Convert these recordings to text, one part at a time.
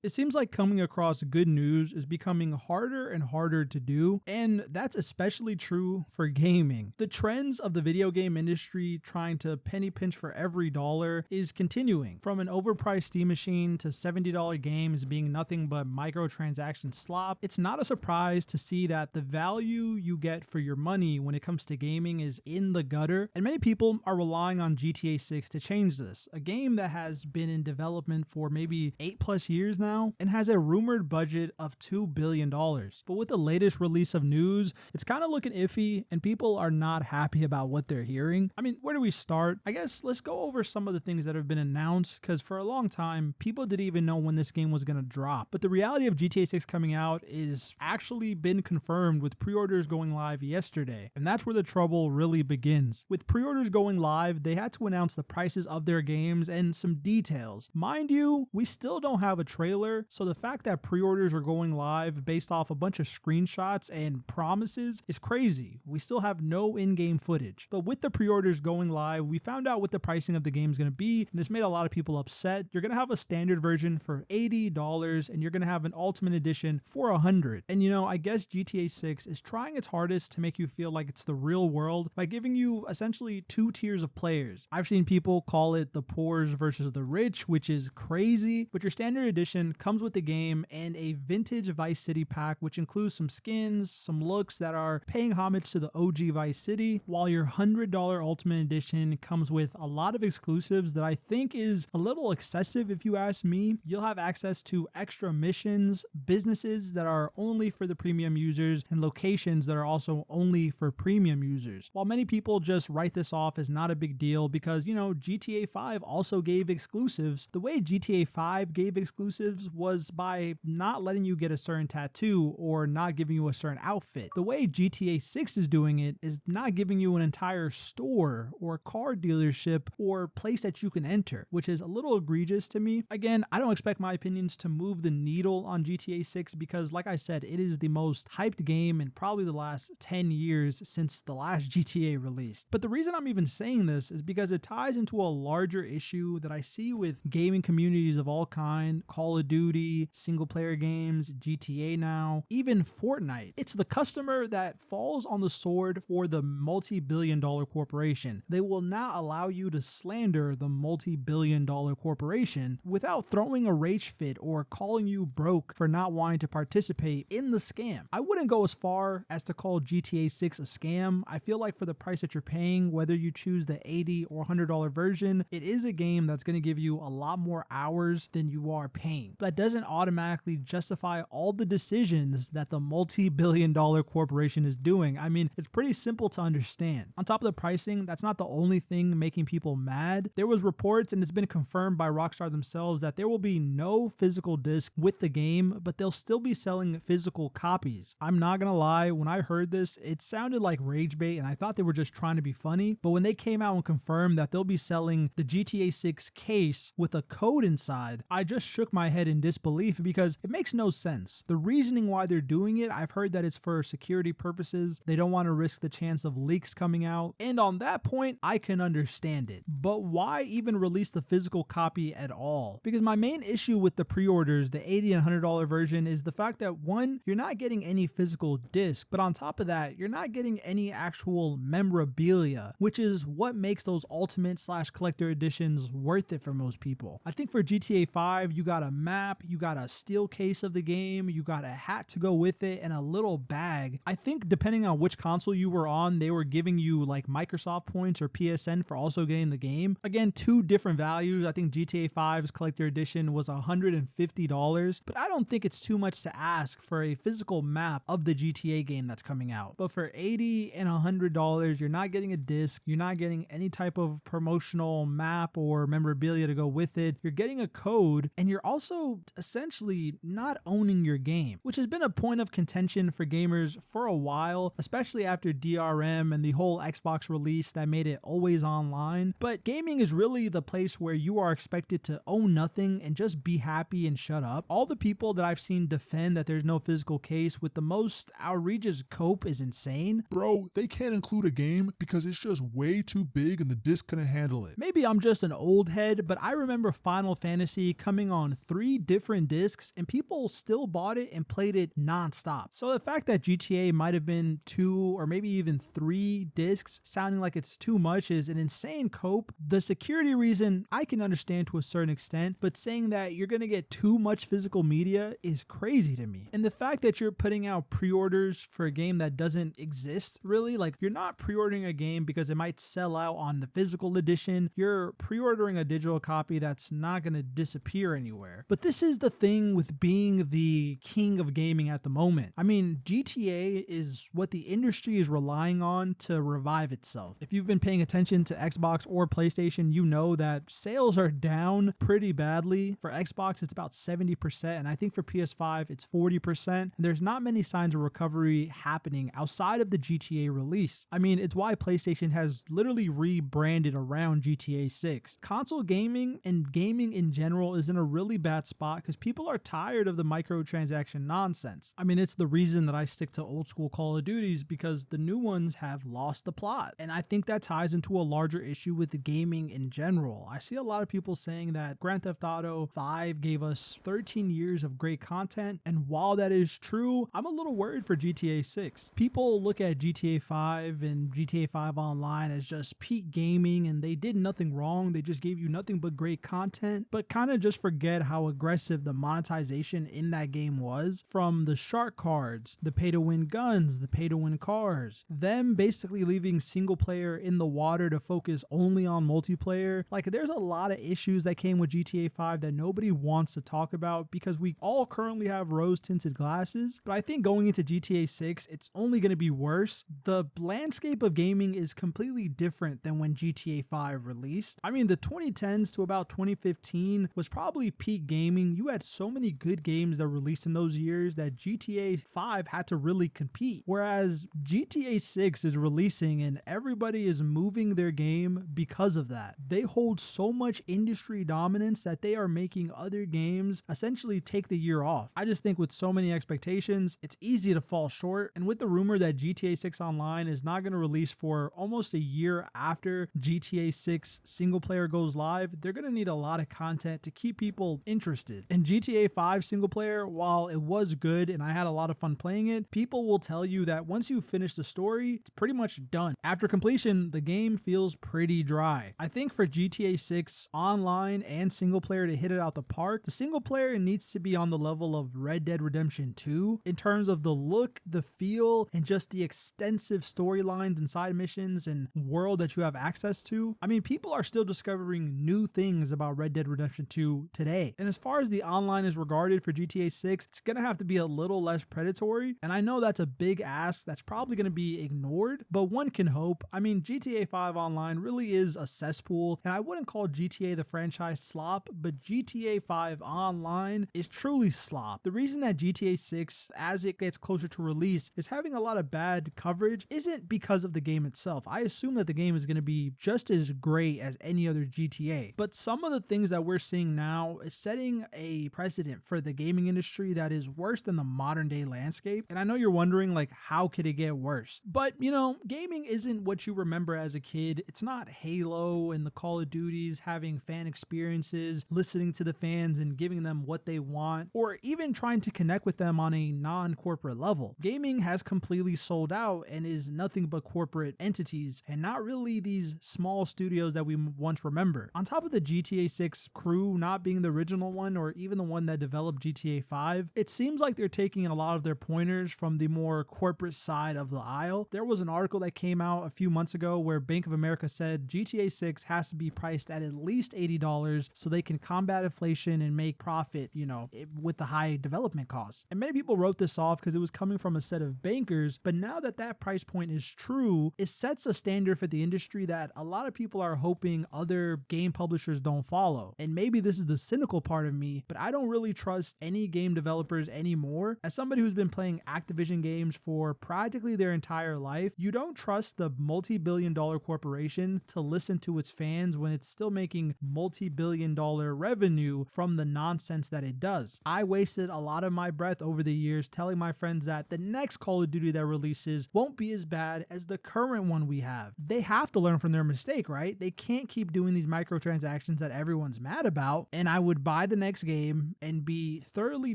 It seems like coming across good news is becoming harder and harder to do, and that's especially true for gaming. The trends of the video game industry trying to penny pinch for every dollar is continuing, from an overpriced Steam machine to $70 games being nothing but microtransaction slop. It's not a surprise to see that the value you get for your money when it comes to gaming is in the gutter, and many people are relying on GTA 6 to change this, a game that has been in development for maybe 8+ years now and has a rumored budget of $2 billion. But with the latest release of news, it's kind of looking iffy and people are not happy about what they're hearing. I mean, where do we start? I guess let's go over some of the things that have been announced, because for a long time, people didn't even know when this game was going to drop. But the reality of GTA 6 coming out is actually been confirmed with pre-orders going live yesterday. And that's where the trouble really begins. With pre-orders going live, they had to announce the prices of their games and some details. Mind you, we still don't have a trailer, so the fact that pre-orders are going live based off a bunch of screenshots and promises is crazy. We still have no in-game footage. But with the pre-orders going live, we found out what the pricing of the game is going to be, and this made a lot of people upset. You're going to have a standard version for $80, and you're going to have an ultimate edition for $100. And you know, I guess GTA 6 is trying its hardest to make you feel like it's the real world by giving you essentially two tiers of players. I've seen people call it the poors versus the rich, which is crazy, but your standard edition comes with the game and a vintage Vice City pack, which includes some skins, some looks that are paying homage to the OG Vice City, while your $100 Ultimate Edition comes with a lot of exclusives that I think is a little excessive if you ask me. You'll have access to extra missions, businesses that are only for the premium users, and locations that are also only for premium users. While many people just write this off as not a big deal because, you know, GTA 5 also gave exclusives, the way GTA 5 gave exclusives was by not letting you get a certain tattoo or not giving you a certain outfit. The way GTA 6 is doing it is not giving you an entire store or car dealership or place that you can enter, which is a little egregious to me. Again, I don't expect my opinions to move the needle on GTA 6 because, like I said, it is the most hyped game in probably the last 10 years since the last GTA released. But the reason I'm even saying this is because it ties into a larger issue that I see with gaming communities of all kind, Call of Duty, single player games, GTA now, even Fortnite. It's the customer that falls on the sword for the multi-billion-dollar corporation. They will not allow you to slander the multi-billion-dollar corporation without throwing a rage fit or calling you broke for not wanting to participate in the scam. I wouldn't go as far as to call GTA 6 a scam. I feel like for the price that you're paying, whether you choose the $80 or $100 version, it is a game that's going to give you a lot more hours than you are paying. That doesn't automatically justify all the decisions that the multi-billion-dollar corporation is doing. I mean, it's pretty simple to understand. On top of the pricing, that's not the only thing making people mad. There was reports, and it's been confirmed by Rockstar themselves, that there will be no physical disc with the game, but they'll still be selling physical copies. I'm not gonna lie, when I heard this, it sounded like rage bait, and I thought they were just trying to be funny, but when they came out and confirmed that they'll be selling the GTA 6 case with a code inside, I just shook my head in disbelief because it makes no sense. The reasoning why they're doing it, I've heard that it's for security purposes. They don't want to risk the chance of leaks coming out, and on that point, I can understand it. But why even release the physical copy at all? Because my main issue with the pre-orders, the $80 and $100 version, is the fact that one, you're not getting any physical disc, but on top of that, you're not getting any actual memorabilia, which is what makes those ultimate / collector editions worth it for most people. I think for GTA 5, you got a map, you got a steel case of the game, you got a hat to go with it, and a little bag. I think depending on which console you were on, they were giving you like Microsoft points or PSN for also getting the game. Again, two different values. I think GTA 5's collector edition was $150, but I don't think it's too much to ask for a physical map of the GTA game that's coming out. But for $80 and $100, you're not getting a disc, you're not getting any type of promotional map or memorabilia to go with it. You're getting a code, and you're also essentially not owning your game, which has been a point of contention for gamers for a while, especially after DRM and the whole Xbox release that made it always online. But gaming is really the place where you are expected to own nothing and just be happy and shut up. All the people that I've seen defend that there's no physical case with the most outrageous cope is insane. Bro, they can't include a game because it's just way too big and the disc couldn't handle it. Maybe I'm just an old head, but I remember Final Fantasy coming on 3 3 different discs and people still bought it and played it nonstop. So the fact that GTA might have been 2 or maybe even 3 discs sounding like it's too much is an insane cope. The security reason I can understand to a certain extent, but saying that you're going to get too much physical media is crazy to me. And the fact that you're putting out pre-orders for a game that doesn't exist really, like you're not pre-ordering a game because it might sell out on the physical edition. You're pre-ordering a digital copy that's not going to disappear anywhere. But this is the thing with being the king of gaming at the moment. I mean, GTA is what the industry is relying on to revive itself. If you've been paying attention to Xbox or PlayStation, you know that sales are down pretty badly. For Xbox, it's about 70%, and I think for PS5, it's 40%. And there's not many signs of recovery happening outside of the GTA release. I mean, it's why PlayStation has literally rebranded around GTA 6. Console gaming and gaming in general is in a really bad spot because people are tired of the microtransaction nonsense. I mean, it's the reason that I stick to old school Call of Duties because the new ones have lost the plot. And I think that ties into a larger issue with the gaming in general. I see a lot of people saying that Grand Theft Auto 5 gave us 13 years of great content. And while that is true, I'm a little worried for GTA 6. People look at GTA 5 and GTA 5 Online as just peak gaming and they did nothing wrong. They just gave you nothing but great content, but kind of just forget how aggressive the monetization in that game was, from the shark cards, the pay to win guns, the pay to win cars, them basically leaving single player in the water to focus only on multiplayer. Like, there's a lot of issues that came with GTA 5 that nobody wants to talk about because we all currently have rose tinted glasses. But I think going into GTA 6, it's only going to be worse. The landscape of gaming is completely different than when GTA 5 released. I mean, the 2010s to about 2015 was probably peak gaming. You had so many good games that released in those years that GTA 5 had to really compete. Whereas GTA 6 is releasing and everybody is moving their game because of that. They hold so much industry dominance that they are making other games essentially take the year off. I just think with so many expectations, it's easy to fall short. And with the rumor that GTA 6 Online is not going to release for almost a year after GTA 6 single player goes live, they're going to need a lot of content to keep people interested. And GTA 5 single player, while it was good and I had a lot of fun playing it, people will tell you that once you finish the story, it's pretty much done. After completion, the game feels pretty dry. I think for GTA 6 online and single player to hit it out the park, the single player needs to be on the level of Red Dead Redemption 2 in terms of the look, the feel, and just the extensive storylines and side missions and world that you have access to. I mean, people are still discovering new things about Red Dead Redemption 2 today. And as far as the online is regarded for GTA 6, it's gonna have to be a little less predatory. And I know that's a big ask that's probably gonna be ignored, but one can hope. I mean, GTA 5 Online really is a cesspool, and I wouldn't call GTA the franchise slop, but GTA 5 Online is truly slop. The reason that GTA 6, as it gets closer to release, is having a lot of bad coverage isn't because of the game itself. I assume that the game is going to be just as great as any other GTA, but some of the things that we're seeing now is setting a precedent for the gaming industry that is worse than the modern day landscape. And I know you're wondering, like, how could it get worse? But you know, gaming isn't what you remember as a kid. It's not Halo and the Call of Duties having fan experiences, listening to the fans and giving them what they want, or even trying to connect with them on a non-corporate level. Gaming has completely sold out and is nothing but corporate entities and not really these small studios that we once remember. On top of the GTA 6 crew not being the original one or even the one that developed GTA 5, it seems like they're taking a lot of their pointers from the more corporate side of the aisle. There was an article that came out a few months ago where Bank of America said GTA 6 has to be priced at least $80 so they can combat inflation and make profit, you know, with the high development costs. And many people wrote this off because it was coming from a set of bankers, but now that that price point is true, it sets a standard for the industry that a lot of people are hoping other game publishers don't follow. And maybe this is the cynical part of me, but I don't really trust any game developers anymore. As somebody who's been playing Activision games for practically their entire life, you don't trust the multi-billion-dollar corporation to listen to its fans when it's still making multi-billion-dollar revenue from the nonsense that it does. I wasted a lot of my breath over the years telling my friends that the next Call of Duty that releases won't be as bad as the current one we have. They have to learn from their mistake, right? They can't keep doing these microtransactions that everyone's mad about. And I would buy the next game and be thoroughly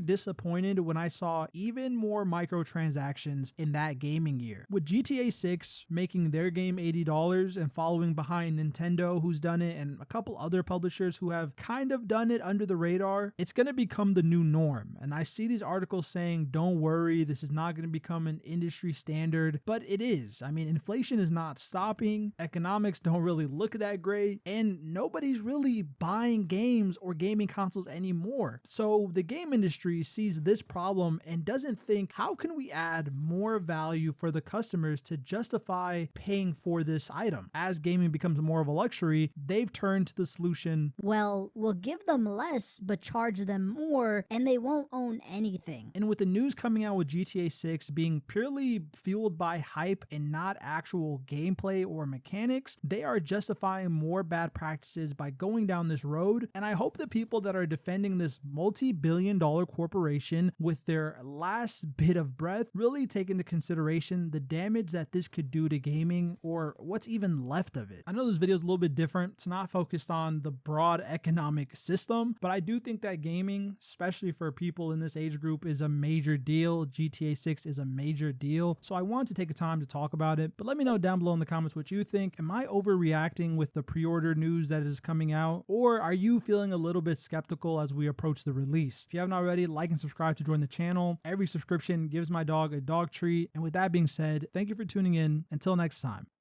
disappointed when I saw even more microtransactions in that gaming year. With GTA 6 making their game $80 and following behind Nintendo, who's done it, and a couple other publishers who have kind of done it under the radar, it's going to become the new norm. And I see these articles saying, don't worry, this is not going to become an industry standard, but it is. I mean, inflation is not stopping, economics don't really look that great, and nobody's really buying games or gaming consoles anymore. So the game industry sees this problem and doesn't think, how can we add more value for the customers to justify paying for this item? As gaming becomes more of a luxury, they've turned to the solution, well, we'll give them less but charge them more and they won't own anything. and with the news coming out with GTA 6 being purely fueled by hype and not actual gameplay or mechanics, they are justifying more bad practices by going down this road. And I hope the people that are defending this multi-billion-dollar corporation with their last bit of breath really take into consideration the damage that this could do to gaming, or what's even left of it. I know this video is a little bit different. It's not focused on the broad economic system, but I do think that gaming, especially for people in this age group, is a major deal. GTA 6 is a major deal. So I want to take a time to talk about it, but let me know down below in the comments what you think. Am I overreacting with the pre-order news that is coming out, or are you feeling a little bit skeptical as we approach the release? If you haven't already, like and subscribe to join the channel. Every subscription gives my dog a dog treat. And with that being said, thank you for tuning in. Until next time.